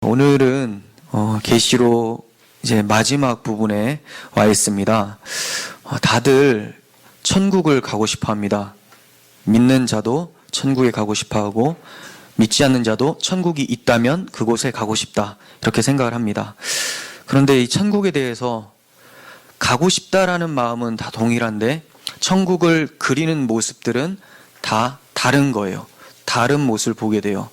오늘은 계시록 이제 마지막 부분에 와 있습니다. 다들 천국을 가고 싶어 합니다. 믿는 자도 천국에 가고 싶어 하고 믿지 않는 자도 천국이 있다면 그곳에 가고 싶다, 이렇게 생각을 합니다. 그런데 이 천국에 대해서 가고 싶다라는 마음은 다 동일한데 천국을 그리는 모습들은 다 다른 거예요. 다른 모습을 보게 돼요.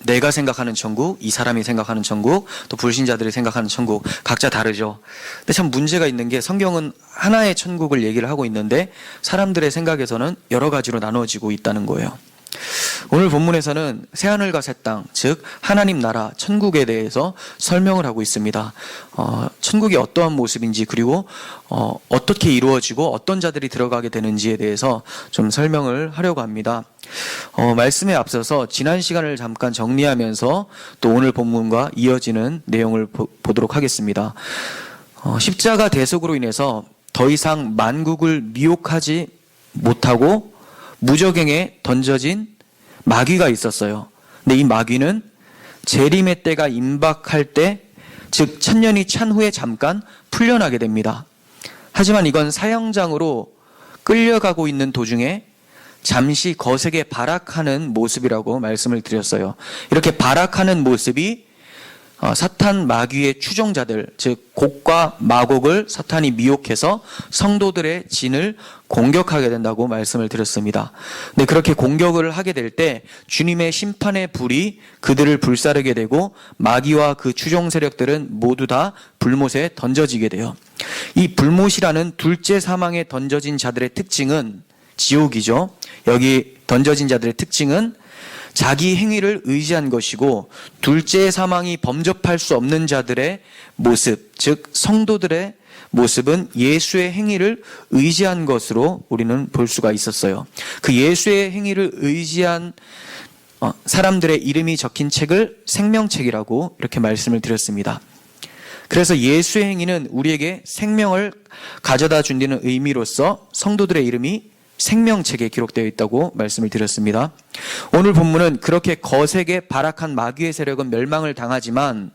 내가 생각하는 천국, 이 사람이 생각하는 천국, 또 불신자들이 생각하는 천국, 각자 다르죠. 근데 참 문제가 있는 게 성경은 하나의 천국을 얘기를 하고 있는데 사람들의 생각에서는 여러 가지로 나눠지고 있다는 거예요. 오늘 본문에서는 새하늘과 새 땅, 즉 하나님 나라 천국에 대해서 설명을 하고 있습니다. 천국이 어떠한 모습인지, 그리고 어떻게 이루어지고 어떤 자들이 들어가게 되는지에 대해서 좀 설명을 하려고 합니다. 말씀에 앞서서 지난 시간을 잠깐 정리하면서 또 오늘 본문과 이어지는 내용을 보도록 하겠습니다. 십자가 대속으로 인해서 더 이상 만국을 미혹하지 못하고 무저갱에 던져진 마귀가 있었어요. 근데 이 마귀는 재림의 때가 임박할 때, 즉 천년이 찬 후에 잠깐 풀려나게 됩니다. 하지만 이건 사형장으로 끌려가고 있는 도중에 잠시 거세게 발악하는 모습이라고 말씀을 드렸어요. 이렇게 발악하는 모습이 사탄 마귀의 추종자들, 즉 곡과 마곡을 사탄이 미혹해서 성도들의 진을 공격하게 된다고 말씀을 드렸습니다. 근데 그렇게 공격을 하게 될 때 주님의 심판의 불이 그들을 불사르게 되고 마귀와 그 추종 세력들은 모두 다 불못에 던져지게 돼요. 이 불못이라는 둘째 사망에 던져진 자들의 특징은 지옥이죠. 여기 던져진 자들의 특징은 자기 행위를 의지한 것이고, 둘째 사망이 범접할 수 없는 자들의 모습, 즉 성도들의 모습은 예수의 행위를 의지한 것으로 우리는 볼 수가 있었어요. 그 예수의 행위를 의지한 사람들의 이름이 적힌 책을 생명책이라고 이렇게 말씀을 드렸습니다. 그래서 예수의 행위는 우리에게 생명을 가져다 준다는 의미로서 성도들의 이름이 생명책에 기록되어 있다고 말씀을 드렸습니다. 오늘 본문은 그렇게 거세게 발악한 마귀의 세력은 멸망을 당하지만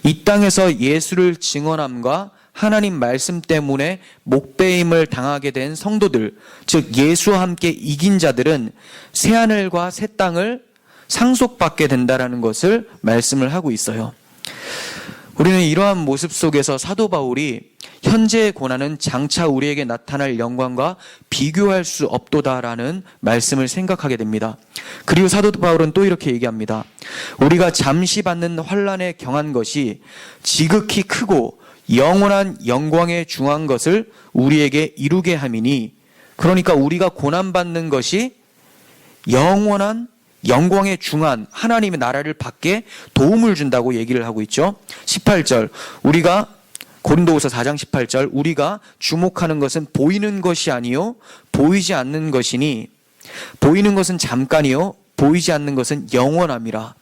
이 땅에서 예수를 증언함과 하나님 말씀 때문에 목배임을 당하게 된 성도들, 즉 예수와 함께 이긴 자들은 새하늘과 새 땅을 상속받게 된다라는 것을 말씀을 하고 있어요. 우리는 이러한 모습 속에서 사도 바울이 현재의 고난은 장차 우리에게 나타날 영광과 비교할 수 없도다라는 말씀을 생각하게 됩니다. 그리고 사도 바울은 또 이렇게 얘기합니다. 우리가 잠시 받는 환난에 경한 것이 지극히 크고 영원한 영광에 중한 것을 우리에게 이루게 함이니, 그러니까 우리가 고난받는 것이 영원한 영광에 중한 하나님의 나라를 받게 도움을 준다고 얘기를 하고 있죠. 18절, 우리가 고린도후서 4장 18절, 우리가 주목하는 것은 보이는 것이 아니요 보이지 않는 것이니 보이는 것은 잠깐이요 보이지 않는 것은 영원함이라.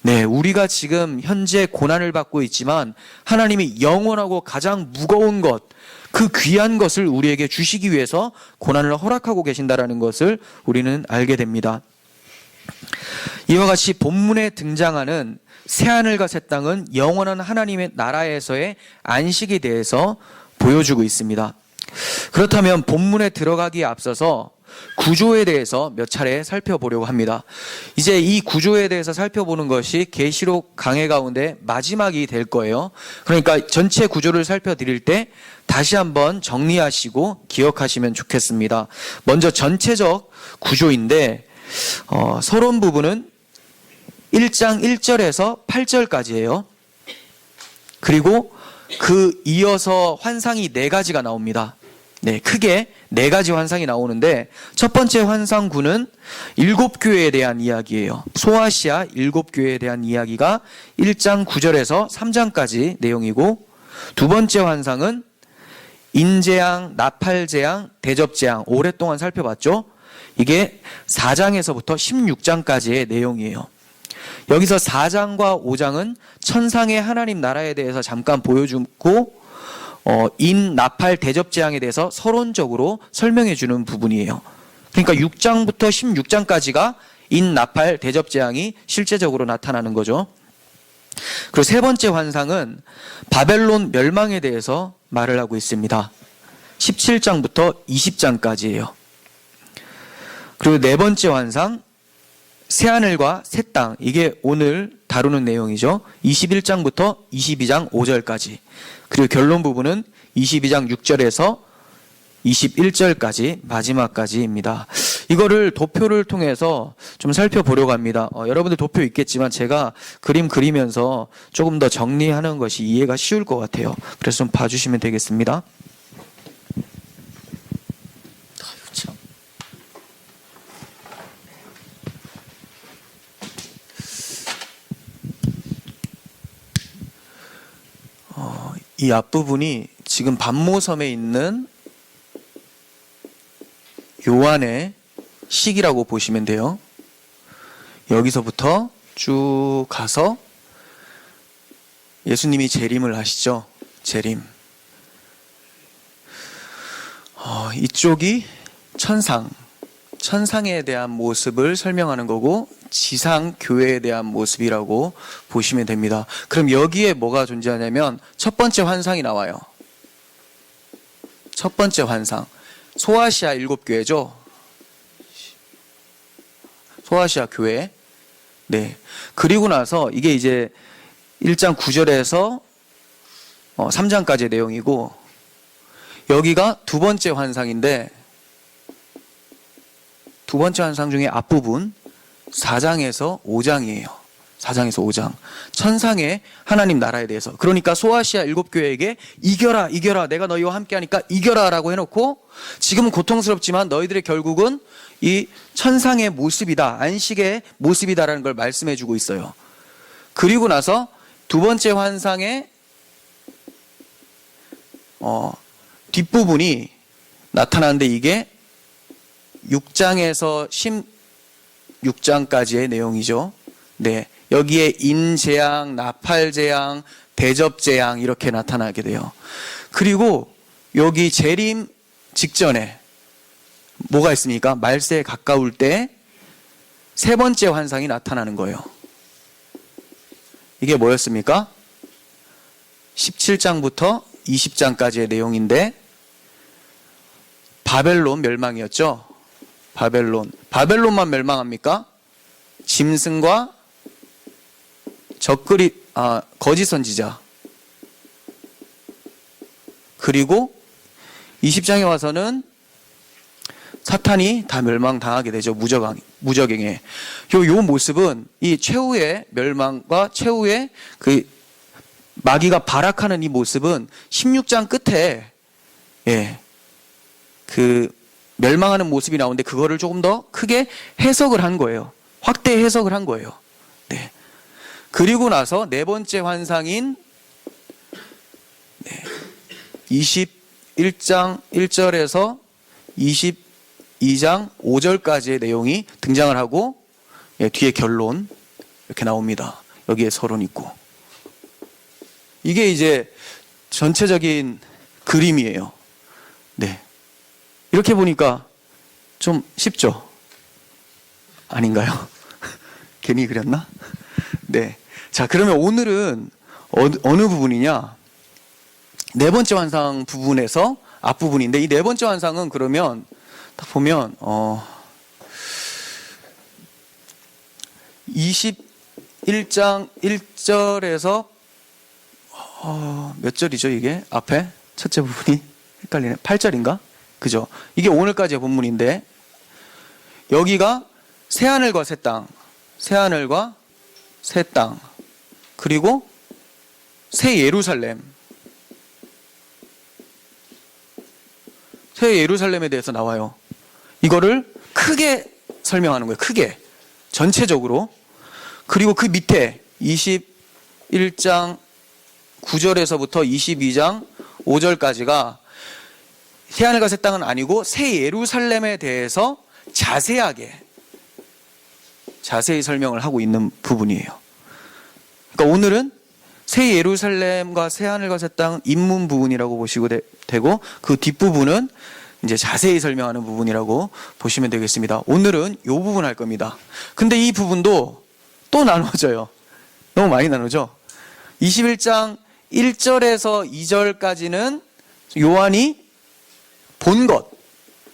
네, 우리가 지금 현재 고난을 받고 있지만 하나님이 영원하고 가장 무거운 것, 그 귀한 것을 우리에게 주시기 위해서 고난을 허락하고 계신다라는 것을 우리는 알게 됩니다. 이와 같이 본문에 등장하는 새하늘과 새 땅은 영원한 하나님의 나라에서의 안식에 대해서 보여주고 있습니다. 그렇다면 본문에 들어가기에 앞서서 구조에 대해서 몇 차례 살펴보려고 합니다. 이제 이 구조에 대해서 살펴보는 것이 계시록 강해 가운데 마지막이 될 거예요. 그러니까 전체 구조를 살펴드릴 때 다시 한번 정리하시고 기억하시면 좋겠습니다. 먼저 전체적 구조인데 서론 부분은 1장 1절에서 8절까지예요. 그리고 그 이어서 환상이 4가지가 나옵니다. 네, 크게 4가지 환상이 나오는데 첫 번째 환상구는 7교회에 대한 이야기예요. 소아시아 7교회에 대한 이야기가 1장 9절에서 3장까지 내용이고, 두 번째 환상은 인재앙, 나팔재앙, 대접재앙, 오랫동안 살펴봤죠. 이게 4장에서부터 16장까지의 내용이에요. 여기서 4장과 5장은 천상의 하나님 나라에 대해서 잠깐 보여주고 인, 나팔, 대접재앙에 대해서 서론적으로 설명해 주는 부분이에요. 그러니까 6장부터 16장까지가 인, 나팔, 대접재앙이 실제적으로 나타나는 거죠. 그리고 세 번째 환상은 바벨론 멸망에 대해서 말을 하고 있습니다. 17장부터 20장까지예요. 그리고 네 번째 환상, 새하늘과 새 땅, 이게 오늘 다루는 내용이죠. 21장부터 22장 5절까지. 그리고 결론 부분은 22장 6절에서 21절까지, 마지막까지입니다. 이거를 도표를 통해서 좀 살펴보려고 합니다. 여러분들 도표 있겠지만 제가 그림 그리면서 조금 더 정리하는 것이 이해가 쉬울 것 같아요. 그래서 좀 봐주시면 되겠습니다. 이 앞부분이 지금 반모섬에 있는 요한의 시기라고 보시면 돼요. 여기서부터 쭉 가서 예수님이 재림을 하시죠. 재림. 이쪽이 천상에 대한 모습을 설명하는 거고 지상 교회에 대한 모습이라고 보시면 됩니다. 그럼 여기에 뭐가 존재하냐면 첫 번째 환상이 나와요. 첫 번째 환상. 소아시아 7교회죠. 소아시아 교회. 네. 그리고 나서 이게 이제 1장 9절에서 3장까지의 내용이고, 여기가 두 번째 환상인데, 두 번째 환상 중에 앞부분 4장에서 5장이에요. 4장에서 5장. 천상의 하나님 나라에 대해서. 그러니까 소아시아 7교회에게 이겨라, 이겨라. 내가 너희와 함께 하니까 이겨라 라고 해놓고, 지금은 고통스럽지만 너희들의 결국은 이 천상의 모습이다. 안식의 모습이다라는 걸 말씀해 주고 있어요. 그리고 나서 두 번째 환상의 뒷부분이 나타나는데 이게 6장에서 16장까지의 내용이죠. 네. 여기에 인재앙, 나팔재앙, 대접재앙 이렇게 나타나게 돼요. 그리고 여기 재림 직전에 뭐가 있습니까? 말세에 가까울 때 세 번째 환상이 나타나는 거예요. 이게 뭐였습니까? 17장부터 20장까지의 내용인데 바벨론 멸망이었죠. 바벨론만 멸망합니까? 짐승과 거짓 선지자. 그리고 20장에 와서는 사탄이 다 멸망당하게 되죠. 무적행에. 요 모습은 이 최후의 멸망과 최후의 그 마귀가 발악하는 이 모습은 16장 끝에 그 멸망하는 모습이 나오는데 그거를 조금 더 크게 해석을 한 거예요. 확대 해석을 한 거예요. 네. 그리고 나서 네 번째 환상인 21장 1절에서 22장 5절까지의 내용이 등장을 하고 뒤에 결론 이렇게 나옵니다. 여기에 서론 있고. 이게 이제 전체적인 그림이에요. 네. 이렇게 보니까 좀 쉽죠? 아닌가요? 괜히 그렸나? 네. 자, 그러면 오늘은 어느 부분이냐? 네 번째 환상 부분에서 앞부분인데, 이 네 번째 환상은 그러면 딱 보면 21장 1절에서 몇 절이죠 이게? 앞에 첫째 부분이 헷갈리네. 8절인가? 그죠? 이게 오늘까지의 본문인데, 여기가 새하늘과 새 땅, 새하늘과 새 땅, 그리고 새 예루살렘, 새 예루살렘에 대해서 나와요. 이거를 크게 설명하는 거예요. 크게, 전체적으로. 그리고 그 밑에 21장 9절에서부터 22장 5절까지가 새하늘과 새 땅은 아니고 새 예루살렘에 대해서 자세히 설명을 하고 있는 부분이에요. 그러니까 오늘은 새 예루살렘과 새 하늘과 새 땅 입문 부분이라고 보시고 되고, 그 뒷부분은 이제 자세히 설명하는 부분이라고 보시면 되겠습니다. 오늘은 이 부분 할 겁니다. 근데 이 부분도 또 나눠져요. 너무 많이 나누죠? 21장 1절에서 2절까지는 요한이 본 것,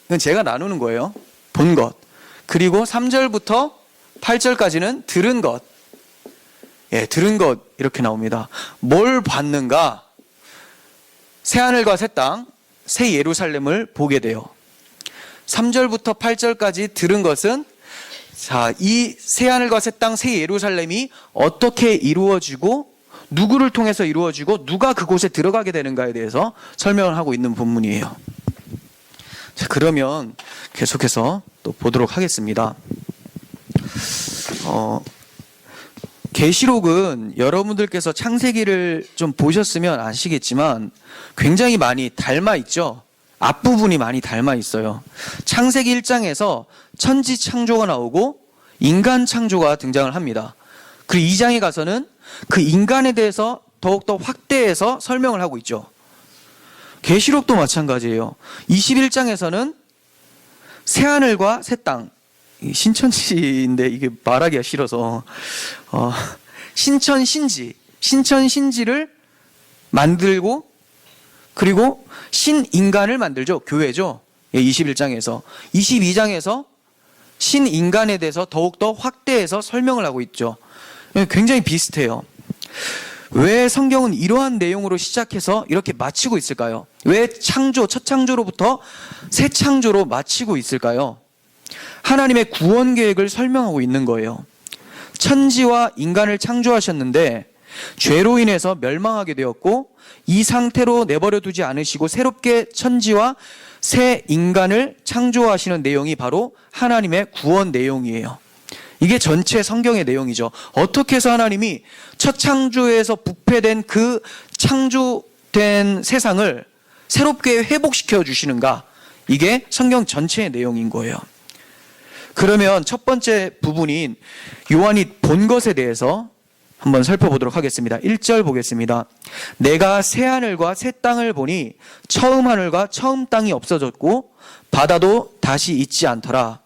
이건 제가 나누는 거예요. 본 것. 그리고 3절부터 8절까지는 들은 것. 예, 들은 것 이렇게 나옵니다. 뭘 봤는가? 새하늘과 새 땅, 새 예루살렘을 보게 돼요. 3절부터 8절까지 들은 것은 자, 이 새하늘과 새 땅, 새 예루살렘이 어떻게 이루어지고 누구를 통해서 이루어지고 누가 그곳에 들어가게 되는가에 대해서 설명을 하고 있는 본문이에요. 자, 그러면 계속해서 또 보도록 하겠습니다. 계시록은 여러분들께서 창세기를 좀 보셨으면 아시겠지만 굉장히 많이 닮아 있죠. 앞부분이 많이 닮아 있어요. 창세기 1장에서 천지 창조가 나오고 인간 창조가 등장을 합니다. 그리고 2장에 가서는 그 인간에 대해서 더욱더 확대해서 설명을 하고 있죠. 계시록도 마찬가지예요. 21장에서는 새하늘과 새 땅, 신천지인데 이게 말하기가 싫어서 신천신지를 만들고 그리고 신인간을 만들죠. 교회죠. 21장에서 22장에서 신인간에 대해서 더욱더 확대해서 설명을 하고 있죠. 굉장히 비슷해요. 왜 성경은 이러한 내용으로 시작해서 이렇게 마치고 있을까요? 왜 창조, 첫 창조로부터 새 창조로 마치고 있을까요? 하나님의 구원 계획을 설명하고 있는 거예요. 천지와 인간을 창조하셨는데 죄로 인해서 멸망하게 되었고 이 상태로 내버려 두지 않으시고 새롭게 천지와 새 인간을 창조하시는 내용이 바로 하나님의 구원 내용이에요. 이게 전체 성경의 내용이죠. 어떻게 해서 하나님이 첫 창조에서 부패된 그 창조된 세상을 새롭게 회복시켜 주시는가? 이게 성경 전체의 내용인 거예요. 그러면 첫 번째 부분인 요한이 본 것에 대해서 한번 살펴보도록 하겠습니다. 1절 보겠습니다. 내가 새 하늘과 새 땅을 보니 처음 하늘과 처음 땅이 없어졌고 바다도 다시 있지 않더라.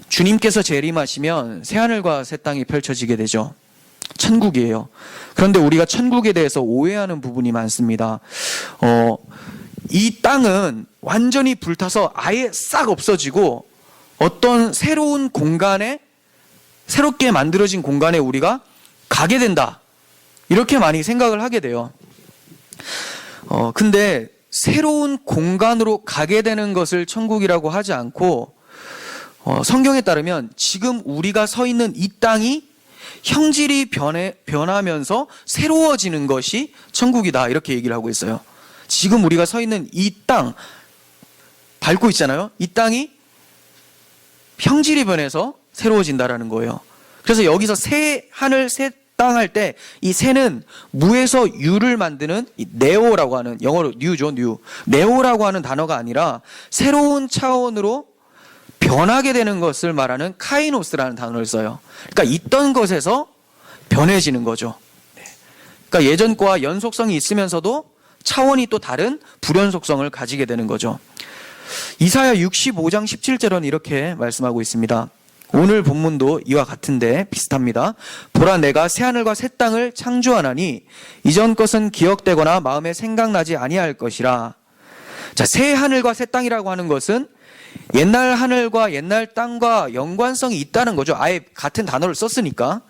주님께서 재림하시면 새 하늘과 새 땅이 펼쳐지게 되죠. 천국이에요. 그런데 우리가 천국에 대해서 오해하는 부분이 많습니다. 이 땅은 완전히 불타서 아예 싹 없어지고 어떤 새로운 공간에, 새롭게 만들어진 공간에 우리가 가게 된다. 이렇게 많이 생각을 하게 돼요. 근데 새로운 공간으로 가게 되는 것을 천국이라고 하지 않고 성경에 따르면 지금 우리가 서 있는 이 땅이 형질이 변하면서 새로워지는 것이 천국이다. 이렇게 얘기를 하고 있어요. 지금 우리가 서 있는 이 땅, 밟고 있잖아요. 이 땅이 형질이 변해서 새로워진다라는 거예요. 그래서 여기서 새 하늘, 새 땅 할 때 이 새는 무에서 유를 만드는 네오라고 하는, 영어로 뉴죠, 뉴. 네오라고 하는 단어가 아니라 새로운 차원으로 변하게 되는 것을 말하는 카이노스라는 단어를 써요. 그러니까 있던 것에서 변해지는 거죠. 그러니까 예전 거와 연속성이 있으면서도 차원이 또 다른 불연속성을 가지게 되는 거죠. 이사야 65장 17절은 이렇게 말씀하고 있습니다. 오늘 본문도 이와 같은데 비슷합니다. 보라, 내가 새하늘과 새 땅을 창조하나니 이전 것은 기억되거나 마음에 생각나지 아니할 것이라. 자, 새 하늘과 새 땅이라고 하는 것은 옛날 하늘과 옛날 땅과 연관성이 있다는 거죠. 아예 같은 단어를 썼으니까.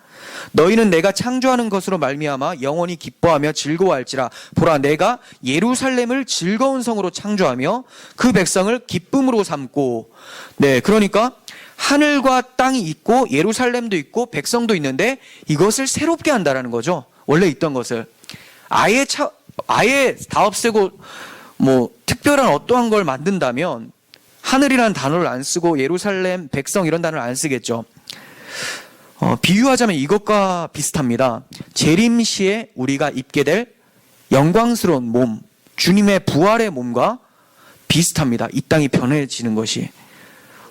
너희는 내가 창조하는 것으로 말미암아 영원히 기뻐하며 즐거워할지라. 보라, 내가 예루살렘을 즐거운 성으로 창조하며 그 백성을 기쁨으로 삼고. 네, 그러니까 하늘과 땅이 있고 예루살렘도 있고 백성도 있는데 이것을 새롭게 한다라는 거죠. 원래 있던 것을 아예 다 없애고 뭐 특별한 어떠한 걸 만든다면 하늘이라는 단어를 안 쓰고 예루살렘, 백성 이런 단어를 안 쓰겠죠. 비유하자면 이것과 비슷합니다. 재림 시에 우리가 입게 될 영광스러운 몸, 주님의 부활의 몸과 비슷합니다. 이 땅이 변해지는 것이.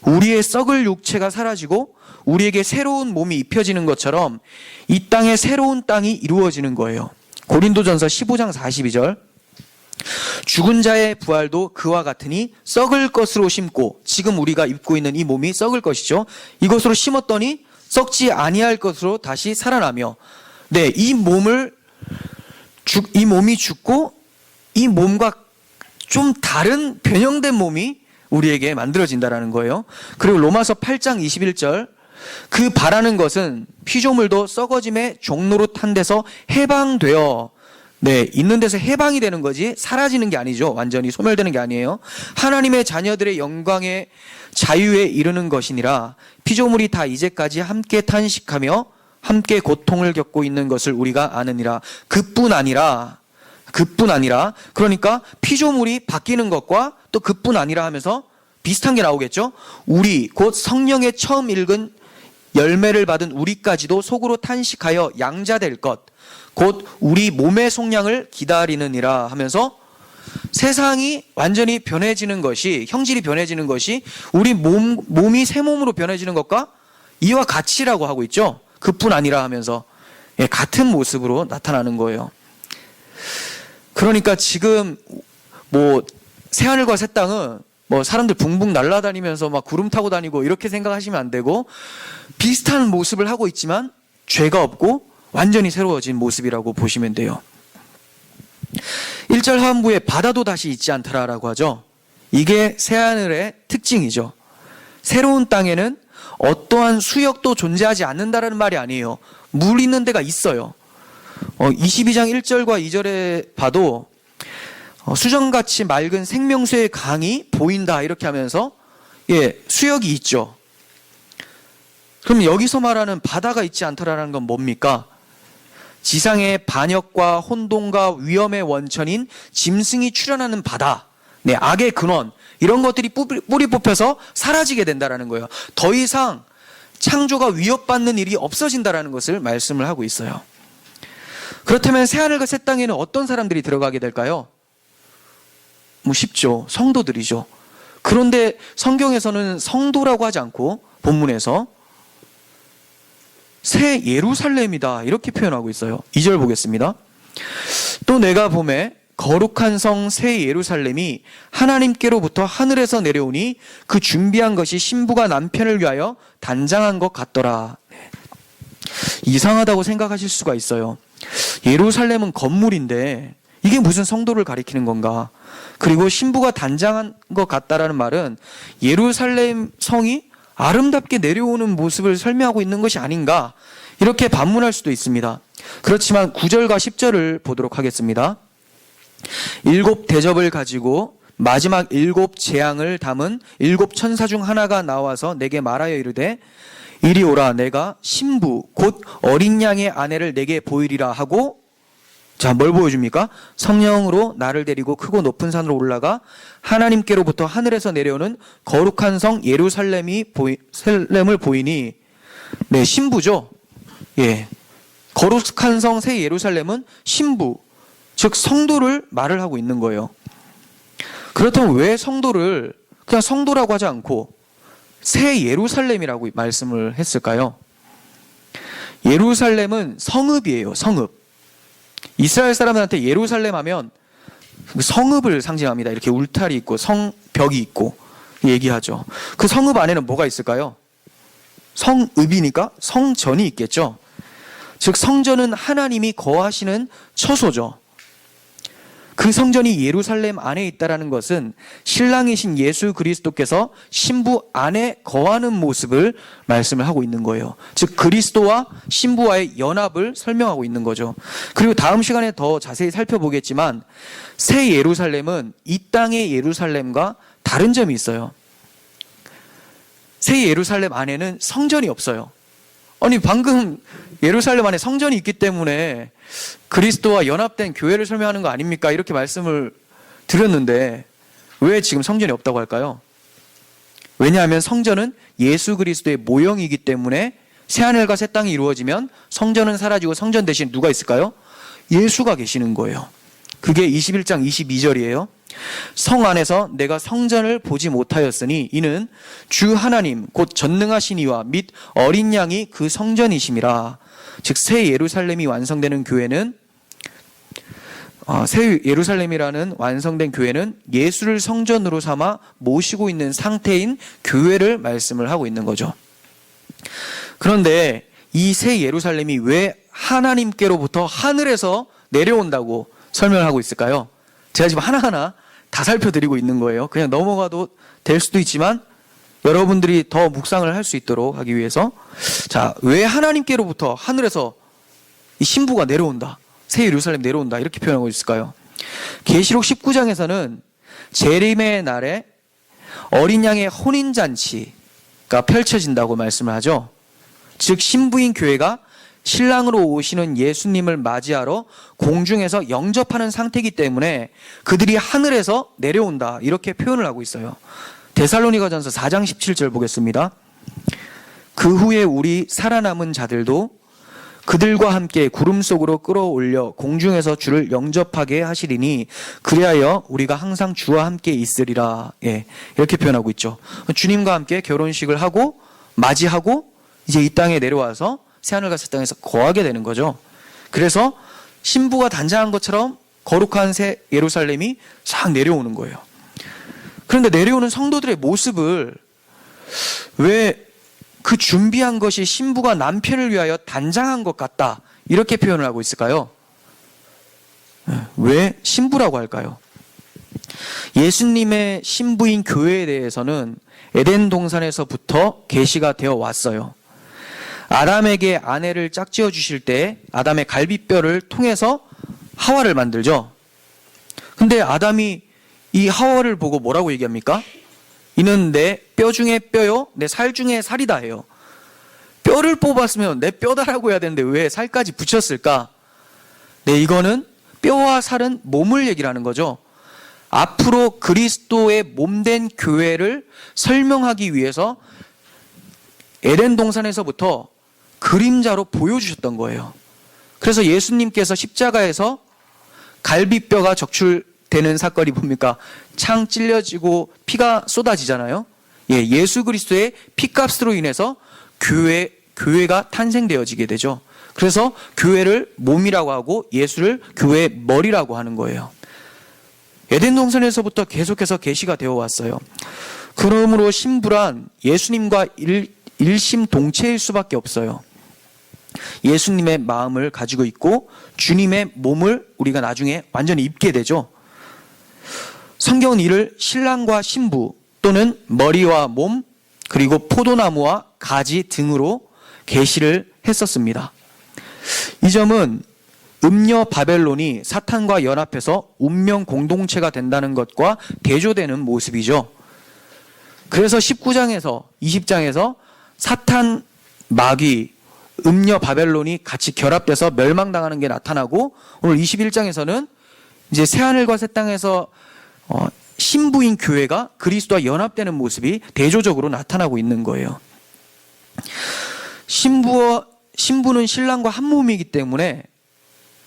우리의 썩을 육체가 사라지고 우리에게 새로운 몸이 입혀지는 것처럼 이 땅에 새로운 땅이 이루어지는 거예요. 고린도전서 15장 42절. 죽은 자의 부활도 그와 같으니 썩을 것으로 심고, 지금 우리가 입고 있는 이 몸이 썩을 것이죠. 이것으로 심었더니 썩지 아니할 것으로 다시 살아나며. 네, 이 몸이 죽고 이 몸과 좀 다른 변형된 몸이 우리에게 만들어진다라는 거예요. 그리고 로마서 8장 21절, 그 바라는 것은 피조물도 썩어짐의 종로로 탄 데서 해방되어, 네, 있는 데서 해방이 되는 거지 사라지는 게 아니죠. 완전히 소멸되는 게 아니에요. 하나님의 자녀들의 영광의 자유에 이르는 것이니라. 피조물이 다 이제까지 함께 탄식하며 함께 고통을 겪고 있는 것을 우리가 아느니라. 그뿐 아니라, 그러니까 피조물이 바뀌는 것과 또 그뿐 아니라 하면서 비슷한 게 나오겠죠. 우리 곧 성령의 처음 읽은 열매를 받은 우리까지도 속으로 탄식하여 양자될 것, 곧 우리 몸의 속량을 기다리느니라 하면서 세상이 완전히 변해지는 것이, 형질이 변해지는 것이 우리 몸이 새 몸으로 변해지는 것과 이와 같이라고 하고 있죠. 그뿐 아니라 하면서, 예, 같은 모습으로 나타나는 거예요. 그러니까 지금 뭐 새하늘과 새 땅은 뭐 사람들 붕붕 날아다니면서 막 구름 타고 다니고 이렇게 생각하시면 안 되고, 비슷한 모습을 하고 있지만 죄가 없고 완전히 새로워진 모습이라고 보시면 돼요. 1절 하반부에 바다도 다시 있지 않더라라고 하죠. 이게 새하늘의 특징이죠. 새로운 땅에는 어떠한 수역도 존재하지 않는다라는 말이 아니에요. 물 있는 데가 있어요. 22장 1절과 2절에 봐도 수정같이 맑은 생명수의 강이 보인다 이렇게 하면서, 예, 수역이 있죠. 그럼 여기서 말하는 바다가 있지 않더라라는 건 뭡니까? 지상의 반역과 혼돈과 위험의 원천인 짐승이 출현하는 바다, 네, 악의 근원, 이런 것들이 뿌리 뽑혀서 사라지게 된다라는 거예요. 더 이상 창조가 위협받는 일이 없어진다라는 것을 말씀을 하고 있어요. 그렇다면 새하늘과 새 땅에는 어떤 사람들이 들어가게 될까요? 뭐 쉽죠. 성도들이죠. 그런데 성경에서는 성도라고 하지 않고 본문에서 새 예루살렘이다 이렇게 표현하고 있어요. 2절 보겠습니다. 또 내가 보매 거룩한 성 새 예루살렘이 하나님께로부터 하늘에서 내려오니 그 준비한 것이 신부가 남편을 위하여 단장한 것 같더라. 이상하다고 생각하실 수가 있어요. 예루살렘은 건물인데 이게 무슨 성도를 가리키는 건가? 그리고 신부가 단장한 것 같다라는 말은 예루살렘 성이 아름답게 내려오는 모습을 설명하고 있는 것이 아닌가, 이렇게 반문할 수도 있습니다. 그렇지만 9절과 10절을 보도록 하겠습니다. 7 대접을 가지고 마지막 7 재앙을 담은 7 천사 중 하나가 나와서 내게 말하여 이르되 이리 오라, 내가 신부 곧 어린 양의 아내를 내게 보이리라 하고, 자, 뭘 보여줍니까? 성령으로 나를 데리고 크고 높은 산으로 올라가 하나님께로부터 하늘에서 내려오는 거룩한 성 예루살렘을 보이니, 네, 신부죠. 예, 거룩한 성 새 예루살렘은 신부, 즉 성도를 말을 하고 있는 거예요. 그렇다면 왜 성도를 그냥 성도라고 하지 않고 새 예루살렘이라고 말씀을 했을까요? 예루살렘은 성읍이에요. 성읍. 이스라엘 사람들한테 예루살렘 하면 성읍을 상징합니다. 이렇게 울타리 있고 성벽이 있고 얘기하죠. 그 성읍 안에는 뭐가 있을까요? 성읍이니까 성전이 있겠죠. 즉 성전은 하나님이 거하시는 처소죠. 그 성전이 예루살렘 안에 있다는 것은 신랑이신 예수 그리스도께서 신부 안에 거하는 모습을 말씀을 하고 있는 거예요. 즉 그리스도와 신부와의 연합을 설명하고 있는 거죠. 그리고 다음 시간에 더 자세히 살펴보겠지만 새 예루살렘은 이 땅의 예루살렘과 다른 점이 있어요. 새 예루살렘 안에는 성전이 없어요. 아니 방금 예루살렘 안에 성전이 있기 때문에 그리스도와 연합된 교회를 설명하는 거 아닙니까? 이렇게 말씀을 드렸는데 왜 지금 성전이 없다고 할까요? 왜냐하면 성전은 예수 그리스도의 모형이기 때문에 새하늘과 새 땅이 이루어지면 성전은 사라지고 성전 대신 누가 있을까요? 예수가 계시는 거예요. 그게 21장 22절이에요. 성 안에서 내가 성전을 보지 못하였으니 이는 주 하나님 곧 전능하신 이와 및 어린 양이 그 성전이심이라. 즉 새 예루살렘이 완성되는 교회는 새 예루살렘이라는 완성된 교회는 예수를 성전으로 삼아 모시고 있는 상태인 교회를 말씀을 하고 있는 거죠. 그런데 이 새 예루살렘이 왜 하나님께로부터 하늘에서 내려온다고 설명하고 있을까요? 제가 지금 하나하나 다 살펴드리고 있는 거예요. 그냥 넘어가도 될 수도 있지만 여러분들이 더 묵상을 할 수 있도록 하기 위해서, 자, 왜 하나님께로부터 하늘에서 이 신부가 내려온다, 새 예루살렘 내려온다, 이렇게 표현하고 있을까요? 계시록 19장에서는 재림의 날에 어린 양의 혼인잔치가 펼쳐진다고 말씀을 하죠. 즉 신부인 교회가 신랑으로 오시는 예수님을 맞이하러 공중에서 영접하는 상태이기 때문에 그들이 하늘에서 내려온다, 이렇게 표현을 하고 있어요. 데살로니가전서 4장 17절 보겠습니다. 그 후에 우리 살아남은 자들도 그들과 함께 구름 속으로 끌어올려 공중에서 주를 영접하게 하시리니 그리하여 우리가 항상 주와 함께 있으리라. 예, 이렇게 표현하고 있죠. 주님과 함께 결혼식을 하고 맞이하고 이제 이 땅에 내려와서 새하늘과 새 땅에서 거하게 되는 거죠. 그래서 신부가 단장한 것처럼 거룩한 새 예루살렘이 싹 내려오는 거예요. 그런데 내려오는 성도들의 모습을 왜 그 준비한 것이 신부가 남편을 위하여 단장한 것 같다, 이렇게 표현을 하고 있을까요? 왜 신부라고 할까요? 예수님의 신부인 교회에 대해서는 에덴 동산에서부터 계시가 되어 왔어요. 아담에게 아내를 짝지어 주실 때 아담의 갈비뼈를 통해서 하와를 만들죠. 근데 아담이 이 하와를 보고 뭐라고 얘기합니까? 이는 내 뼈 중에 뼈요, 내 살 중에 살이다 해요. 뼈를 뽑았으면 내 뼈다라고 해야 되는데 왜 살까지 붙였을까? 네, 이거는 뼈와 살은 몸을 얘기를 하는 거죠. 앞으로 그리스도의 몸된 교회를 설명하기 위해서 에덴 동산에서부터 그림자로 보여주셨던 거예요. 그래서 예수님께서 십자가에서 갈비뼈가 적출되는 사건이 뭡니까? 창 찔려지고 피가 쏟아지잖아요. 예, 예수 그리스도의 피값으로 인해서 교회가 탄생되어지게 되죠. 그래서 교회를 몸이라고 하고 예수를 교회의 머리라고 하는 거예요. 에덴 동산에서부터 계속해서 계시가 되어 왔어요. 그러므로 신부란 예수님과 일심동체일 수밖에 없어요. 예수님의 마음을 가지고 있고 주님의 몸을 우리가 나중에 완전히 입게 되죠. 성경은 이를 신랑과 신부 또는 머리와 몸 그리고 포도나무와 가지 등으로 계시를 했었습니다. 이 점은 음녀 바벨론이 사탄과 연합해서 운명 공동체가 된다는 것과 대조되는 모습이죠. 그래서 19장에서 20장에서 사탄, 마귀, 음녀 바벨론이 같이 결합돼서 멸망당하는 게 나타나고, 오늘 21장에서는 이제 새하늘과 새 땅에서 신부인 교회가 그리스도와 연합되는 모습이 대조적으로 나타나고 있는 거예요. 신부는 신랑과 한 몸이기 때문에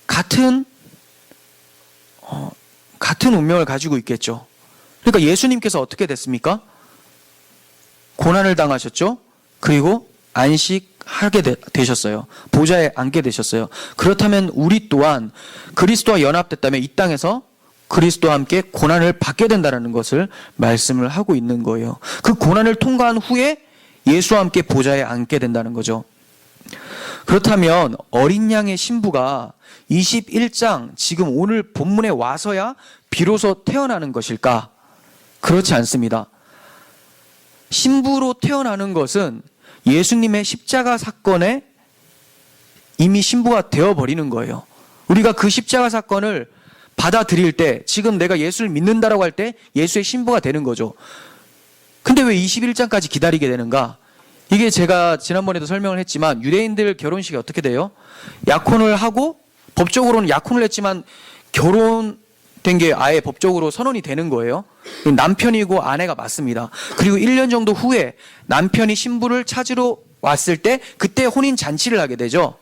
같은 운명을 가지고 있겠죠. 그러니까 예수님께서 어떻게 됐습니까? 고난을 당하셨죠. 그리고 안식하게 되셨어요. 보좌에 앉게 되셨어요. 그렇다면 우리 또한 그리스도와 연합됐다면 이 땅에서 그리스도와 함께 고난을 받게 된다는 것을 말씀을 하고 있는 거예요. 그 고난을 통과한 후에 예수와 함께 보좌에 앉게 된다는 거죠. 그렇다면 어린 양의 신부가 21장 지금 오늘 본문에 와서야 비로소 태어나는 것일까? 그렇지 않습니다. 신부로 태어나는 것은 예수님의 십자가 사건에 이미 신부가 되어버리는 거예요. 우리가 그 십자가 사건을 받아들일 때, 지금 내가 예수를 믿는다라고 할 때 예수의 신부가 되는 거죠. 근데 왜 21장까지 기다리게 되는가? 이게 제가 지난번에도 설명을 했지만 유대인들 결혼식이 어떻게 돼요? 약혼을 하고, 법적으로는 약혼을 했지만 결혼된 게 아예 법적으로 선언이 되는 거예요. 남편이고 아내가 맞습니다. 그리고 1년 정도 후에 남편이 신부를 찾으러 왔을 때 그때 혼인 잔치를 하게 되죠.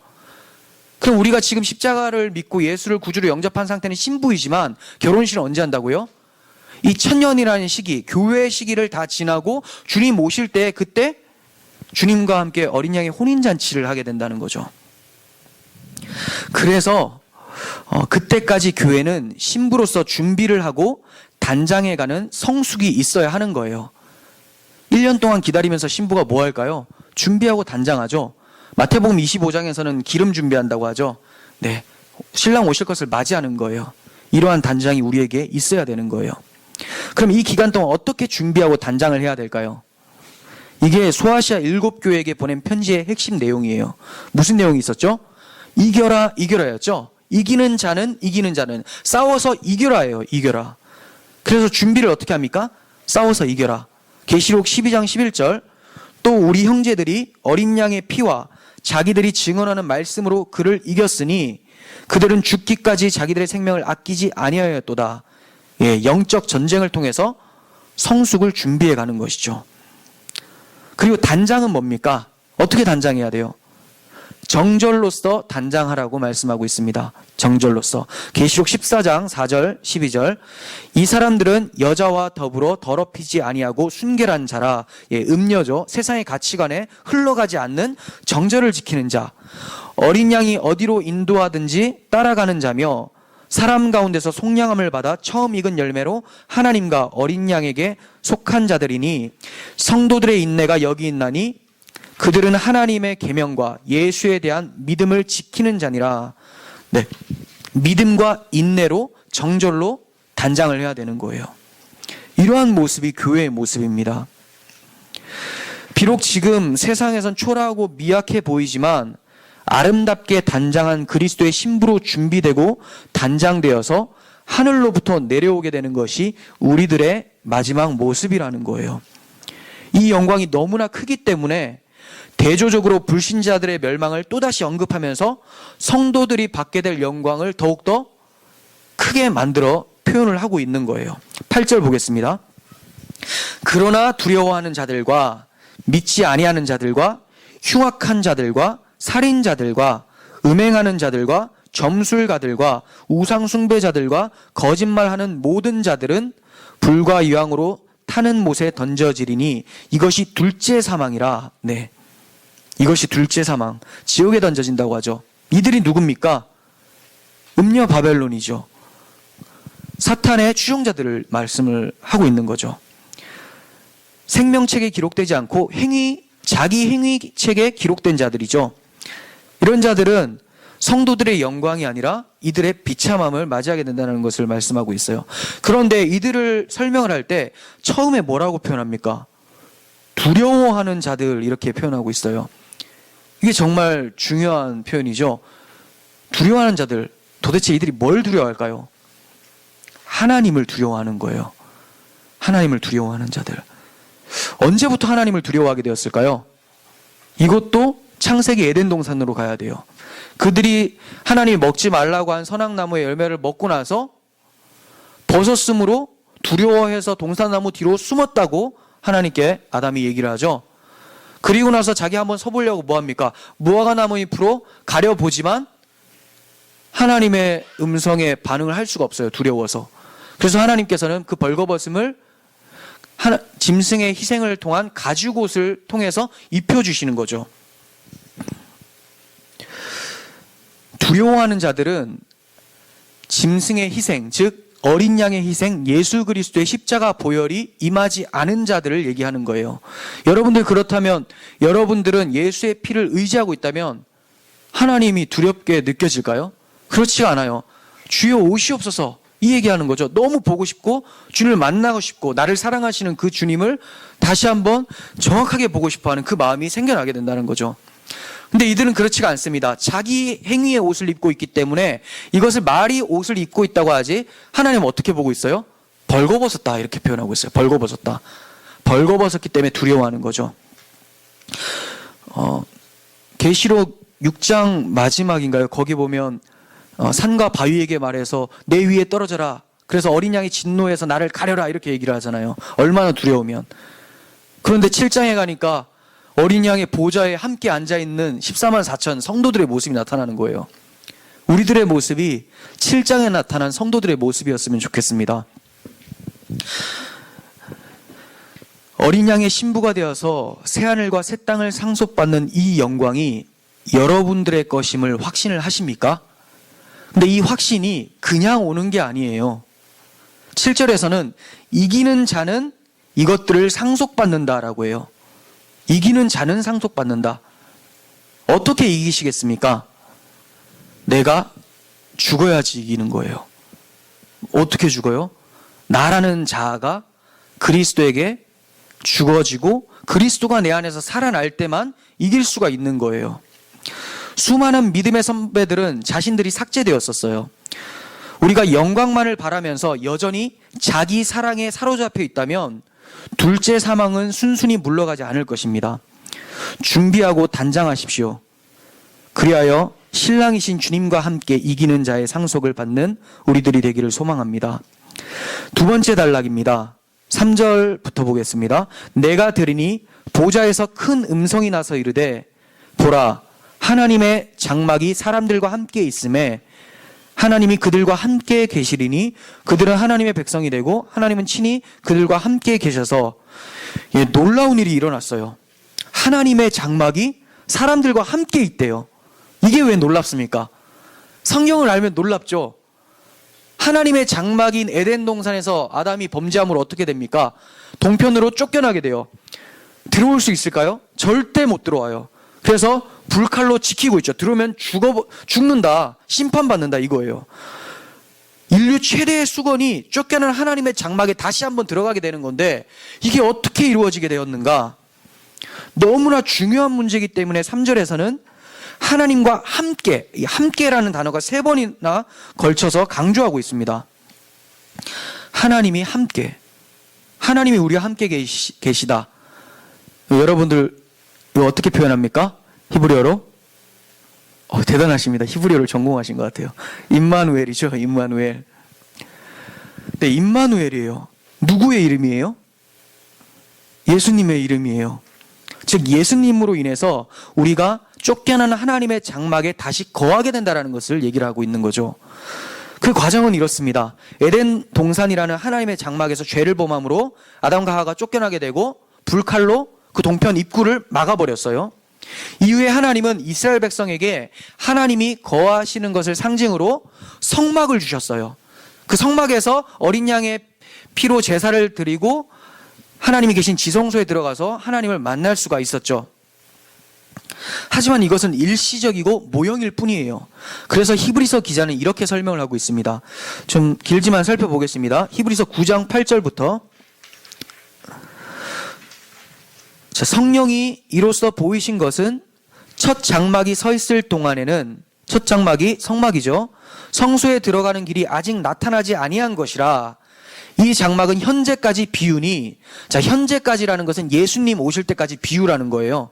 그럼 우리가 지금 십자가를 믿고 예수를 구주로 영접한 상태는 신부이지만 결혼식을 언제 한다고요? 이 천년이라는 시기, 교회의 시기를 다 지나고 주님 오실 때 그때 주님과 함께 어린 양의 혼인잔치를 하게 된다는 거죠. 그래서 그때까지 교회는 신부로서 준비를 하고 단장해가는 성숙이 있어야 하는 거예요. 1년 동안 기다리면서 신부가 뭐 할까요? 준비하고 단장하죠. 마태복음 25장에서는 기름 준비한다고 하죠. 네, 신랑 오실 것을 맞이하는 거예요. 이러한 단장이 우리에게 있어야 되는 거예요. 그럼 이 기간 동안 어떻게 준비하고 단장을 해야 될까요? 이게 소아시아 7교회에게 보낸 편지의 핵심 내용이에요. 무슨 내용이 있었죠? 이겨라, 이겨라였죠. 이기는 자는 싸워서 이겨라예요. 이겨라. 그래서 준비를 어떻게 합니까? 싸워서 이겨라. 계시록 12장 11절, 또 우리 형제들이 어린 양의 피와 자기들이 증언하는 말씀으로 그를 이겼으니 그들은 죽기까지 자기들의 생명을 아끼지 아니하였도다. 예, 영적 전쟁을 통해서 성숙을 준비해 가는 것이죠. 그리고 단장은 뭡니까? 어떻게 단장해야 돼요? 정절로서 단장하라고 말씀하고 있습니다. 정절로서. 계시록 14장 4절 12절, 이 사람들은 여자와 더불어 더럽히지 아니하고 순결한 자라. 예, 음녀죠. 세상의 가치관에 흘러가지 않는 정절을 지키는 자, 어린 양이 어디로 인도하든지 따라가는 자며 사람 가운데서 속량함을 받아 처음 익은 열매로 하나님과 어린 양에게 속한 자들이니 성도들의 인내가 여기 있나니 그들은 하나님의 계명과 예수에 대한 믿음을 지키는 자니라. 네, 믿음과 인내로 정절로 단장을 해야 되는 거예요. 이러한 모습이 교회의 모습입니다. 비록 지금 세상에선 초라하고 미약해 보이지만 아름답게 단장한 그리스도의 신부로 준비되고 단장되어서 하늘로부터 내려오게 되는 것이 우리들의 마지막 모습이라는 거예요. 이 영광이 너무나 크기 때문에 대조적으로 불신자들의 멸망을 또다시 언급하면서 성도들이 받게 될 영광을 더욱더 크게 만들어 표현을 하고 있는 거예요. 8절 보겠습니다. 그러나 두려워하는 자들과 믿지 아니하는 자들과 흉악한 자들과 살인자들과 음행하는 자들과 점술가들과 우상숭배자들과 거짓말하는 모든 자들은 불과 유황으로 타는 못에 던져지리니 이것이 둘째 사망이라. 네, 이것이 둘째 사망, 지옥에 던져진다고 하죠. 이들이 누굽니까? 음녀 바벨론이죠. 사탄의 추종자들을 말씀을 하고 있는 거죠. 생명책에 기록되지 않고 자기 행위책에 기록된 자들이죠. 이런 자들은 성도들의 영광이 아니라 이들의 비참함을 맞이하게 된다는 것을 말씀하고 있어요. 그런데 이들을 설명을 할 때 처음에 뭐라고 표현합니까? 두려워하는 자들, 이렇게 표현하고 있어요. 이게 정말 중요한 표현이죠. 두려워하는 자들, 도대체 이들이 뭘 두려워할까요? 하나님을 두려워하는 거예요. 하나님을 두려워하는 자들. 언제부터 하나님을 두려워하게 되었을까요? 이것도 창세기 에덴 동산으로 가야 돼요. 그들이 하나님이 먹지 말라고 한 선악나무의 열매를 먹고 나서 벗었으므로 두려워해서 동산나무 뒤로 숨었다고 하나님께 아담이 얘기를 하죠. 그리고 나서 자기 한번 서보려고 뭐합니까? 무화과 나무 잎으로 가려보지만 하나님의 음성에 반응을 할 수가 없어요. 두려워서. 그래서 하나님께서는 그 벌거벗음을 짐승의 희생을 통한 가죽옷을 통해서 입혀주시는 거죠. 두려워하는 자들은 짐승의 희생, 즉 어린 양의 희생, 예수 그리스도의 십자가 보혈이 임하지 않은 자들을 얘기하는 거예요. 여러분들 그렇다면 여러분들은 예수의 피를 의지하고 있다면 하나님이 두렵게 느껴질까요? 그렇지 않아요. 주여 오시옵소서, 이 얘기하는 거죠. 너무 보고 싶고 주님을 만나고 싶고 나를 사랑하시는 그 주님을 다시 한번 정확하게 보고 싶어하는 그 마음이 생겨나게 된다는 거죠. 근데 이들은 그렇지가 않습니다. 자기 행위의 옷을 입고 있기 때문에 이것을 말이 옷을 입고 있다고 하지 하나님은 어떻게 보고 있어요? 벌거벗었다, 이렇게 표현하고 있어요. 벌거벗었다. 벌거벗었기 때문에 두려워하는 거죠. 계시록 6장 마지막인가요? 거기 보면 산과 바위에게 말해서 내 위에 떨어져라. 그래서 어린 양이 진노해서 나를 가려라, 이렇게 얘기를 하잖아요. 얼마나 두려우면. 그런데 7장에 가니까 어린 양의 보좌에 함께 앉아있는 14만 4천 성도들의 모습이 나타나는 거예요. 우리들의 모습이 7장에 나타난 성도들의 모습이었으면 좋겠습니다. 어린 양의 신부가 되어서 새하늘과 새 땅을 상속받는 이 영광이 여러분들의 것임을 확신을 하십니까? 근데 이 확신이 그냥 오는 게 아니에요. 7절에서는 이기는 자는 이것들을 상속받는다라고 해요. 이기는 자는 상속받는다. 어떻게 이기시겠습니까? 내가 죽어야지 이기는 거예요. 어떻게 죽어요? 나라는 자아가 그리스도에게 죽어지고 그리스도가 내 안에서 살아날 때만 이길 수가 있는 거예요. 수많은 믿음의 선배들은 자신들이 삭제되었었어요. 우리가 영광만을 바라면서 여전히 자기 사랑에 사로잡혀 있다면 둘째 사망은 순순히 물러가지 않을 것입니다. 준비하고 단장하십시오. 그리하여 신랑이신 주님과 함께 이기는 자의 상속을 받는 우리들이 되기를 소망합니다. 두 번째 단락입니다. 3절부터 보겠습니다. 내가 들으니 보좌에서 큰 음성이 나서 이르되 보라 하나님의 장막이 사람들과 함께 있음에 하나님이 그들과 함께 계시리니 그들은 하나님의 백성이 되고 하나님은 친히 그들과 함께 계셔서 놀라운 일이 일어났어요. 하나님의 장막이 사람들과 함께 있대요. 이게 왜 놀랍습니까? 성경을 알면 놀랍죠. 하나님의 장막인 에덴 동산에서 아담이 범죄함으로 어떻게 됩니까? 동편으로 쫓겨나게 돼요. 들어올 수 있을까요? 절대 못 들어와요. 그래서 불칼로 지키고 있죠. 들어오면 죽는다, 심판받는다 이거예요. 인류 최대의 수건이 쫓겨난 하나님의 장막에 다시 한번 들어가게 되는 건데 이게 어떻게 이루어지게 되었는가? 너무나 중요한 문제이기 때문에 3절에서는 하나님과 함께, 이 함께라는 단어가 3번이나 걸쳐서 강조하고 있습니다. 하나님이 함께, 하나님이 우리와 함께 계시다. 여러분들 이거 어떻게 표현합니까? 히브리어로? 대단하십니다. 히브리어를 전공하신 것 같아요. 임마누엘이죠. 임마누엘. 네, 임마누엘이에요. 누구의 이름이에요? 예수님의 이름이에요. 즉 예수님으로 인해서 우리가 쫓겨난 하나님의 장막에 다시 거하게 된다는 것을 얘기를 하고 있는 거죠. 그 과정은 이렇습니다. 에덴 동산이라는 하나님의 장막에서 죄를 범함으로 아담과 하와가 쫓겨나게 되고 불칼로 그 동편 입구를 막아버렸어요. 이후에 하나님은 이스라엘 백성에게 하나님이 거하시는 것을 상징으로 성막을 주셨어요. 그 성막에서 어린 양의 피로 제사를 드리고 하나님이 계신 지성소에 들어가서 하나님을 만날 수가 있었죠. 하지만 이것은 일시적이고 모형일 뿐이에요. 그래서 히브리서 기자는 이렇게 설명을 하고 있습니다. 좀 길지만 살펴보겠습니다. 히브리서 9장 8절부터 성령이 이로써 보이신 것은 첫 장막이 서 있을 동안에는 첫 장막이 성막이죠. 성소에 들어가는 길이 아직 나타나지 아니한 것이라 이 장막은 현재까지 비유니 현재까지라는 것은 예수님 오실 때까지 비유라는 거예요.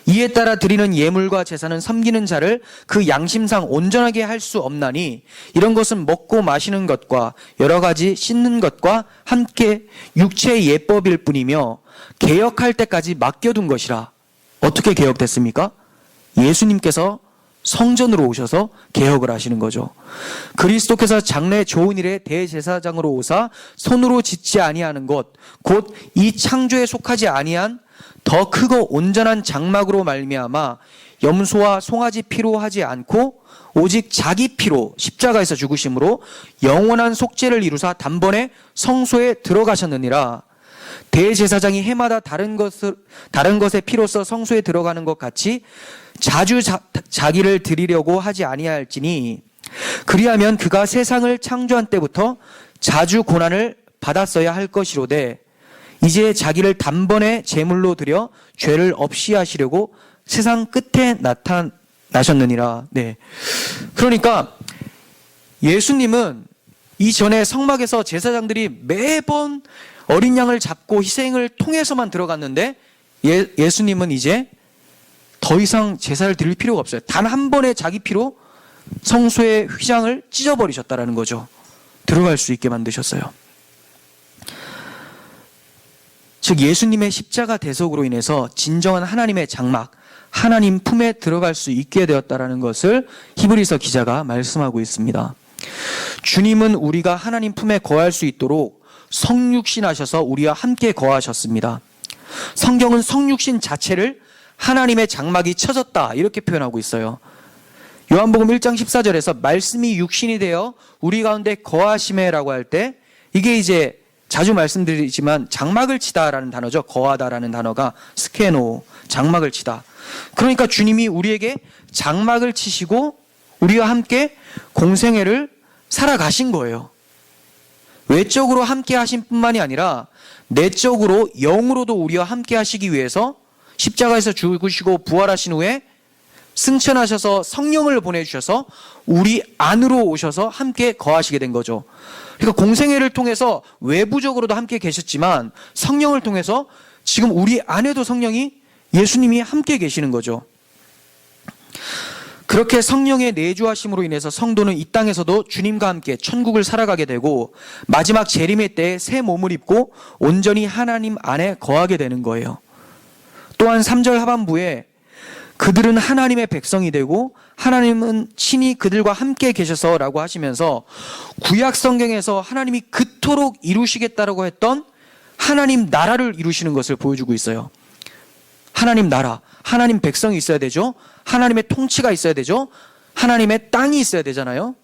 이에 따라 드리는 예물과 제사는 섬기는 자를 그 양심상 온전하게 할 수 없나니 이런 것은 먹고 마시는 것과 여러 가지 씻는 것과 함께 육체의 예법일 뿐이며 개혁할 때까지 맡겨둔 것이라. 어떻게 개혁됐습니까? 예수님께서 성전으로 오셔서 개혁을 하시는 거죠. 그리스도께서 장래 좋은 일에 대제사장으로 오사 손으로 짓지 아니하는 것 곧 이 창조에 속하지 아니한 더 크고 온전한 장막으로 말미암아 염소와 송아지 피로 하지 않고 오직 자기 피로 십자가에서 죽으심으로 영원한 속죄를 이루사 단번에 성소에 들어가셨느니라. 대제사장이 해마다 다른 것의 피로써 성소에 들어가는 것 같이 자주 자기를 드리려고 하지 아니할지니 그리하면 그가 세상을 창조한 때부터 자주 고난을 받았어야 할 것이로되 이제 자기를 단번에 제물로 드려 죄를 없이 하시려고 세상 끝에 나타나셨느니라. 네. 그러니까 예수님은 이전에 성막에서 제사장들이 매번 어린 양을 잡고 희생을 통해서만 들어갔는데 예수님은 이제 더 이상 제사를 드릴 필요가 없어요. 단 한 번의 자기 피로 성소의 휘장을 찢어버리셨다라는 거죠. 들어갈 수 있게 만드셨어요. 즉 예수님의 십자가 대속으로 인해서 진정한 하나님의 장막, 하나님 품에 들어갈 수 있게 되었다라는 것을 히브리서 기자가 말씀하고 있습니다. 주님은 우리가 하나님 품에 거할 수 있도록 성육신하셔서 우리와 함께 거하셨습니다. 성경은 성육신 자체를 하나님의 장막이 쳐졌다 이렇게 표현하고 있어요. 요한복음 1장 14절에서 말씀이 육신이 되어 우리 가운데 거하심에라고 할 때 이게 이제 자주 말씀드리지만 장막을 치다라는 단어죠. 거하다라는 단어가 스케노, 장막을 치다. 그러니까 주님이 우리에게 장막을 치시고 우리와 함께 공생애를 살아가신 거예요. 외적으로 함께 하신 뿐만이 아니라 내적으로 영으로도 우리와 함께 하시기 위해서 십자가에서 죽으시고 부활하신 후에 승천하셔서 성령을 보내주셔서 우리 안으로 오셔서 함께 거하시게 된 거죠. 그러니까 공생애를 통해서 외부적으로도 함께 계셨지만 성령을 통해서 지금 우리 안에도 성령이 예수님이 함께 계시는 거죠. 그렇게 성령의 내주하심으로 인해서 성도는 이 땅에서도 주님과 함께 천국을 살아가게 되고 마지막 재림의 때에 새 몸을 입고 온전히 하나님 안에 거하게 되는 거예요. 또한 3절 하반부에 그들은 하나님의 백성이 되고 하나님은 친히 그들과 함께 계셔서 라고 하시면서 구약 성경에서 하나님이 그토록 이루시겠다라고 했던 하나님 나라를 이루시는 것을 보여주고 있어요. 하나님 나라, 하나님 백성이 있어야 되죠. 하나님의 통치가 있어야 되죠. 하나님의 땅이 있어야 되잖아요.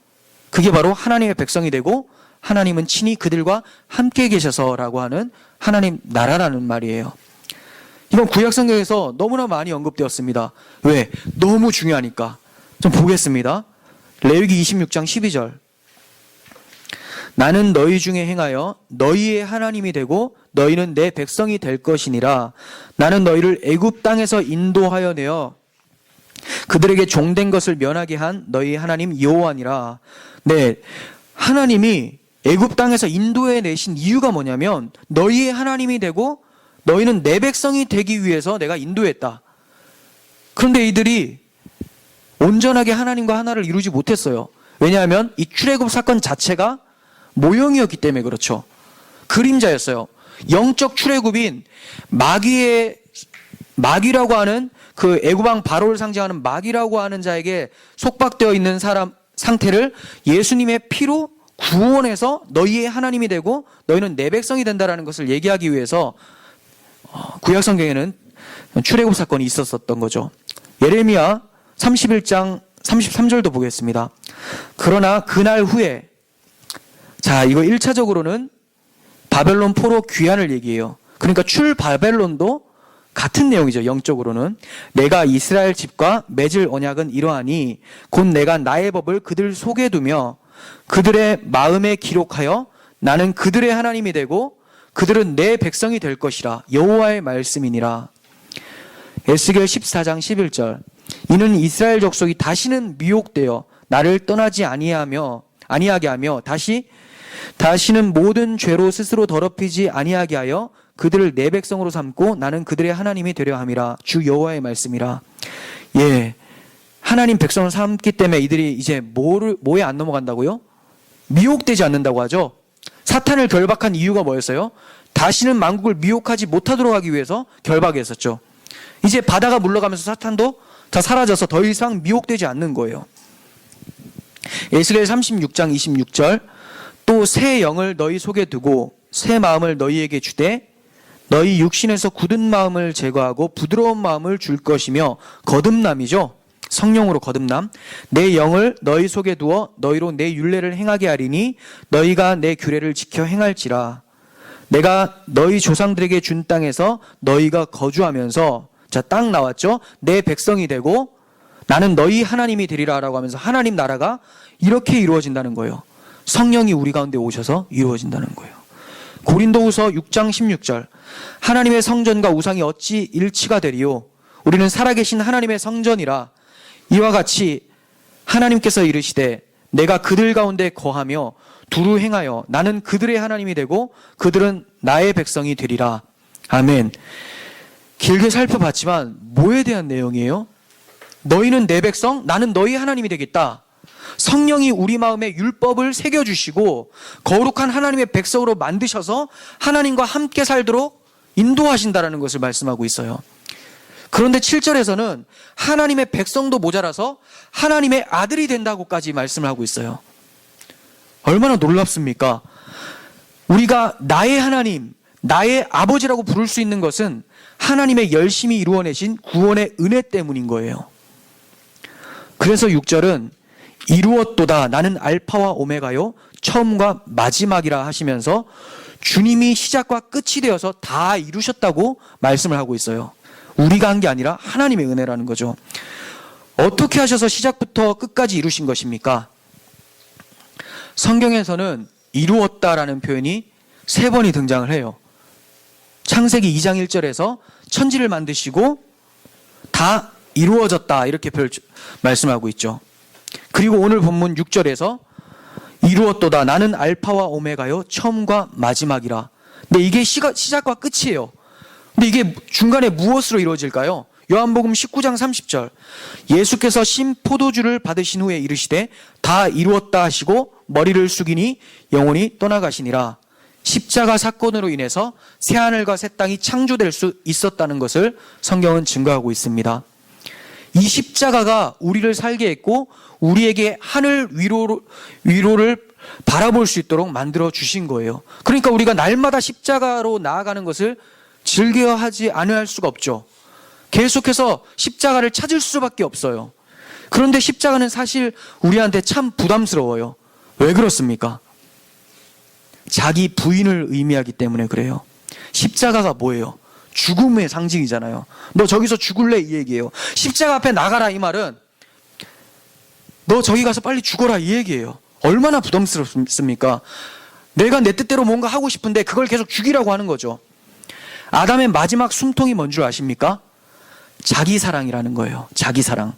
그게 바로 하나님의 백성이 되고 하나님은 친히 그들과 함께 계셔서라고 하는 하나님 나라라는 말이에요. 이건 구약 성경에서 너무나 많이 언급되었습니다. 왜? 너무 중요하니까. 좀 보겠습니다. 레위기 26장 12절. 나는 너희 중에 행하여 너희의 하나님이 되고 너희는 내 백성이 될 것이니라. 나는 너희를 애굽 땅에서 인도하여 내어 그들에게 종된 것을 면하게 한 너희 하나님 여호와니라. 네, 하나님이 애굽 땅에서 인도해 내신 이유가 뭐냐면 너희의 하나님이 되고 너희는 내 백성이 되기 위해서 내가 인도했다. 그런데 이들이 온전하게 하나님과 하나를 이루지 못했어요. 왜냐하면 이 출애굽 사건 자체가 모형이었기 때문에 그렇죠. 그림자였어요. 영적 출애굽인 마귀라고 하는 그 애굽왕 바로를 상징하는 마귀라고 하는 자에게 속박되어 있는 사람 상태를 예수님의 피로 구원해서 너희의 하나님이 되고 너희는 내 백성이 된다라는 것을 얘기하기 위해서 구약 성경에는 출애굽 사건이 있었던 거죠. 예레미야 31장 33절도 보겠습니다. 그러나 그날 후에, 자, 이거 1차적으로는 바벨론 포로 귀환을 얘기해요. 그러니까 출바벨론도 같은 내용이죠. 영적으로는 내가 이스라엘 집과 맺을 언약은 이러하니 곧 내가 나의 법을 그들 속에 두며 그들의 마음에 기록하여 나는 그들의 하나님이 되고 그들은 내 백성이 될 것이라. 여호와의 말씀이니라. 에스겔 14장 11절. 이는 이스라엘 족속이 다시는 미혹되어 나를 떠나지 아니하게 하며 다시는 모든 죄로 스스로 더럽히지 아니하게 하여 그들을 내 백성으로 삼고 나는 그들의 하나님이 되려 함이라. 주 여호와의 말씀이라. 예, 하나님 백성을 삼기 때문에 이들이 이제 뭐에 안 넘어간다고요? 미혹되지 않는다고 하죠. 사탄을 결박한 이유가 뭐였어요? 다시는 만국을 미혹하지 못하도록 하기 위해서 결박했었죠. 이제 바다가 물러가면서 사탄도 다 사라져서 더 이상 미혹되지 않는 거예요. 에스겔 36장 26절. 또 새 영을 너희 속에 두고 새 마음을 너희에게 주되 너희 육신에서 굳은 마음을 제거하고 부드러운 마음을 줄 것이며, 거듭남이죠. 성령으로 거듭남. 내 영을 너희 속에 두어 너희로 내 율례를 행하게 하리니 너희가 내 규례를 지켜 행할지라. 내가 너희 조상들에게 준 땅에서 너희가 거주하면서, 자, 땅 나왔죠. 내 백성이 되고 나는 너희 하나님이 되리라 라고 하면서 하나님 나라가 이렇게 이루어진다는 거예요. 성령이 우리 가운데 오셔서 이루어진다는 거예요. 고린도후서 6장 16절. 하나님의 성전과 우상이 어찌 일치가 되리요? 우리는 살아계신 하나님의 성전이라. 이와 같이 하나님께서 이르시되 내가 그들 가운데 거하며 두루 행하여 나는 그들의 하나님이 되고 그들은 나의 백성이 되리라. 아멘. 길게 살펴봤지만 뭐에 대한 내용이에요? 너희는 내 백성, 나는 너희 하나님이 되겠다. 성령이 우리 마음에 율법을 새겨주시고 거룩한 하나님의 백성으로 만드셔서 하나님과 함께 살도록 인도하신다라는 것을 말씀하고 있어요. 그런데 7절에서는 하나님의 백성도 모자라서 하나님의 아들이 된다고까지 말씀을 하고 있어요. 얼마나 놀랍습니까? 우리가 나의 하나님, 나의 아버지라고 부를 수 있는 것은 하나님의 열심히 이루어내신 구원의 은혜 때문인 거예요. 그래서 6절은 이루었도다 나는 알파와 오메가요 처음과 마지막이라 하시면서 주님이 시작과 끝이 되어서 다 이루셨다고 말씀을 하고 있어요. 우리가 한 게 아니라 하나님의 은혜라는 거죠. 어떻게 하셔서 시작부터 끝까지 이루신 것입니까? 성경에서는 이루었다라는 표현이 3번이 등장을 해요. 창세기 2장 1절에서 천지를 만드시고 다 이루어졌다 이렇게 말씀하고 있죠. 그리고 오늘 본문 6절에서 이루었도다 나는 알파와 오메가요 처음과 마지막이라. 근데 이게 시작과 끝이에요. 근데 이게 중간에 무엇으로 이루어질까요? 요한복음 19장 30절 예수께서 신 포도주를 받으신 후에 이르시되 다 이루었다 하시고 머리를 숙이니 영혼이 떠나가시니라. 십자가 사건으로 인해서 새하늘과 새 땅이 창조될 수 있었다는 것을 성경은 증거하고 있습니다. 이 십자가가 우리를 살게 했고 우리에게 하늘 위로를 바라볼 수 있도록 만들어 주신 거예요. 그러니까 우리가 날마다 십자가로 나아가는 것을 즐겨하지 않을 수가 없죠. 계속해서 십자가를 찾을 수밖에 없어요. 그런데 십자가는 사실 우리한테 참 부담스러워요. 왜 그렇습니까? 자기 부인을 의미하기 때문에 그래요. 십자가가 뭐예요? 죽음의 상징이잖아요. 너 저기서 죽을래? 이 얘기예요. 십자가 앞에 나가라 이 말은 너 저기 가서 빨리 죽어라 이 얘기예요. 얼마나 부담스럽습니까? 내가 내 뜻대로 뭔가 하고 싶은데 그걸 계속 죽이라고 하는 거죠. 아담의 마지막 숨통이 뭔 줄 아십니까? 자기 사랑이라는 거예요. 자기 사랑.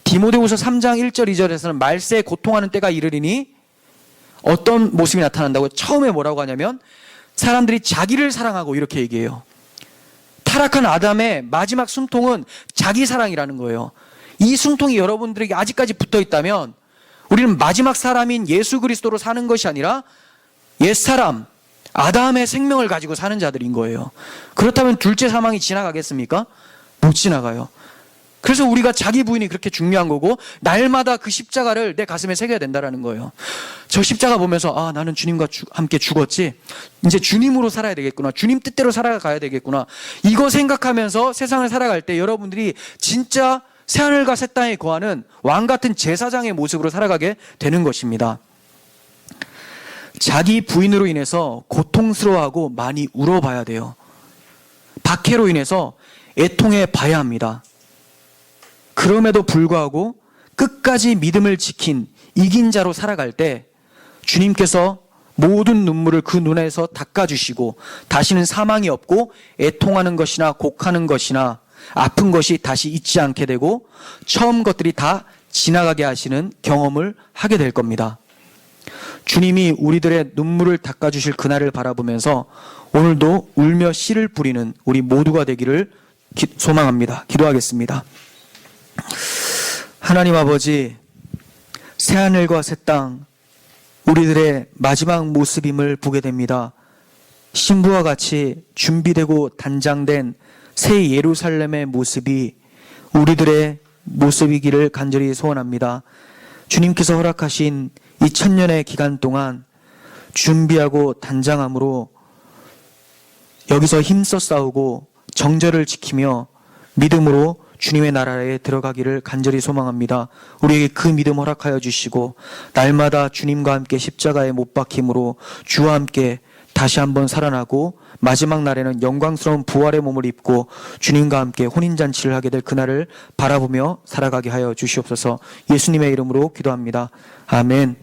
디모데후서 3장 1절 2절에서는 말세에 고통하는 때가 이르리니 어떤 모습이 나타난다고요? 처음에 뭐라고 하냐면 사람들이 자기를 사랑하고 이렇게 얘기해요. 타락한 아담의 마지막 숨통은 자기 사랑이라는 거예요. 이 숨통이 여러분들에게 아직까지 붙어 있다면 우리는 마지막 사람인 예수 그리스도로 사는 것이 아니라 옛사람 아담의 생명을 가지고 사는 자들인 거예요. 그렇다면 둘째 사망이 지나가겠습니까? 못 지나가요. 그래서 우리가 자기 부인이 그렇게 중요한 거고 날마다 그 십자가를 내 가슴에 새겨야 된다는 거예요. 저 십자가 보면서 나는 주님과 함께 죽었지. 이제 주님으로 살아야 되겠구나. 주님 뜻대로 살아가야 되겠구나. 이거 생각하면서 세상을 살아갈 때 여러분들이 진짜 새하늘과 새 땅에 거하는 왕같은 제사장의 모습으로 살아가게 되는 것입니다. 자기 부인으로 인해서 고통스러워하고 많이 울어봐야 돼요. 박해로 인해서 애통해 봐야 합니다. 그럼에도 불구하고 끝까지 믿음을 지킨 이긴 자로 살아갈 때 주님께서 모든 눈물을 그 눈에서 닦아주시고 다시는 사망이 없고 애통하는 것이나 곡하는 것이나 아픈 것이 다시 있지 않게 되고 처음 것들이 다 지나가게 하시는 경험을 하게 될 겁니다. 주님이 우리들의 눈물을 닦아주실 그날을 바라보면서 오늘도 울며 씨를 뿌리는 우리 모두가 되기를 소망합니다. 기도하겠습니다. 하나님 아버지, 새하늘과 새 땅, 우리들의 마지막 모습임을 보게 됩니다. 신부와 같이 준비되고 단장된 새 예루살렘의 모습이 우리들의 모습이기를 간절히 소원합니다. 주님께서 허락하신 이 1000년의 기간 동안 준비하고 단장함으로 여기서 힘써 싸우고 정절을 지키며 믿음으로 주님의 나라에 들어가기를 간절히 소망합니다. 우리에게 그 믿음 허락하여 주시고 날마다 주님과 함께 십자가에 못 박힘으로 주와 함께 다시 한번 살아나고 마지막 날에는 영광스러운 부활의 몸을 입고 주님과 함께 혼인잔치를 하게 될 그날을 바라보며 살아가게 하여 주시옵소서. 예수님의 이름으로 기도합니다. 아멘.